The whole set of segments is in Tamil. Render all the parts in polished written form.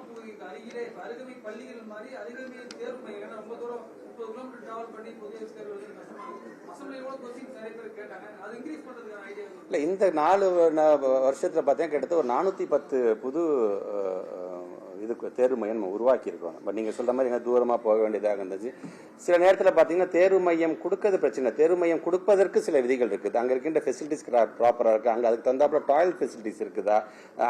தொகுதிக்கு அருகிலே அருகமை பள்ளிகள் மாதிரி அருகமை தேர்வு மையம் ரொம்ப தூரம் 30 கிலோமீட்டர் டிராவல் பண்ணி பொது தேர்வு எழுத கஷ்டமாகும். அசம்பிளி கூட கோச்சிங் நிறைய பேர் கேட்டாங்க. அது இன்க்ரீஸ் பண்றதுக்கான ஐடியா இல்லை. இந்த 4 வருஷத்துல பார்த்தீங்கன்னா கிட்டத்தட்ட ஒரு 410 புது இதுக்கு தேர்வு மையம் நம்ம உருவாக்கி இருக்கோம். பட் நீங்க சொல்ற மாதிரி தூரமா போக வேண்டியதாக இருந்துச்சு. சில நேரத்தில் பார்த்தீங்கன்னா தேர்வு மையம் கொடுக்கறது பிரச்சனை. தேர்வு மையம் கொடுப்பதற்கு சில விதிகள் இருக்குது. அங்க இருக்கின்ற ஃபெசிலிட்டிஸ் ப்ராப்பரா இருக்கு, அங்க அதுக்கு தந்தாப்புல டாய்லெட் ஃபெசிலிட்டிஸ் இருக்குதா,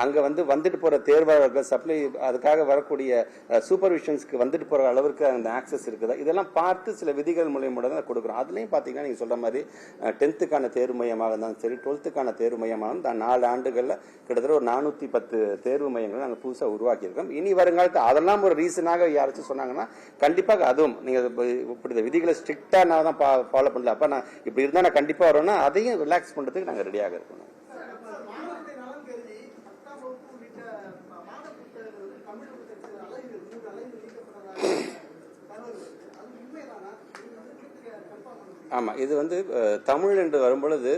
அங்க வந்துட்டு போற தேர்வாளர்கள் சப்ளை அதுக்காக வரக்கூடிய சூப்பர்விஷன்ஸ்க்கு வந்துட்டு போற அளவுக்கு அந்த ஆக்சஸ் இருக்குதா, இதெல்லாம் பார்த்து சில விதிகள் மூலியமாக தான் கொடுக்குறோம். அதுலயும் பாத்தீங்கன்னா நீங்க சொல்ற மாதிரி 10th தேர்வு மையமாக இருந்தாலும் சரி, 12th தேர்வு மையமாக 4 ஆண்டுகள்ல கிட்டத்தட்ட ஒரு 410 தேர்வு மையங்கள் நாங்கள் புதுசாக உருவாக்கி இருக்கோம். இனி வருங்காலத்து அதெல்லாம் ஒரு ரீசனாக யாராச்சும் சொன்னாங்கன்னா கண்டிப்பாக அதுவும் நீங்க இப்படி விதிகளை ஸ்ட்ரிக்டா நான் தான் ஃபாலோ பண்ணல, அப்ப நான் இப்படி இருந்தா நான் கண்டிப்பா வரோம்னா அதையும் ரிலாக்ஸ் பண்றதுக்கு நாங்க ரெடியாக இருக்கணும். ஆமா, இது தமிழ் என்று வரும்பொழுது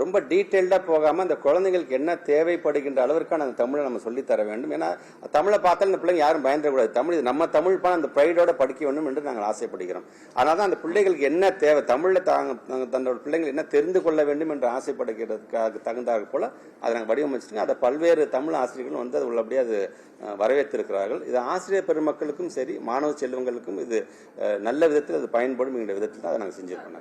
ரொம்ப டீட்டெயில்டா போகாம அந்த குழந்தைங்களுக்கு என்ன தேவைப்படுகின்ற அளவிற்கான அந்த தமிழை நம்ம சொல்லி தர வேண்டும். ஏன்னா தமிழை பார்த்தாலும் இந்த பிள்ளைங்க யாரும் பயந்துடக்கூடாது. தமிழ் நம்ம தமிழ் அந்த ப்ரைடோட படிக்க வேண்டும் என்று நாங்கள் ஆசைப்படுகிறோம். அதனால்தான் அந்த பிள்ளைகளுக்கு என்ன தேவை, தமிழ்ல தன்னோட பிள்ளைகள் என்ன தெரிந்து கொள்ள வேண்டும் என்று ஆசைப்படுகிறதுக்காக தகுந்தாக போல அதை நாங்கள் வடிவமைச்சிருக்கோம். அதை பல்வேறு தமிழ் ஆசிரியர்களும் அது உள்ளபடியே அது வரவேற்றிருக்கிறார்கள். இது ஆசிரியர் பெருமக்களுக்கும் சரி, மாணவ செல்வங்களுக்கும் இது நல்ல விதத்தில் அது பயன்படும் என்ற விதத்தில் தான் அதை நாங்கள் செஞ்சிருக்கோம்.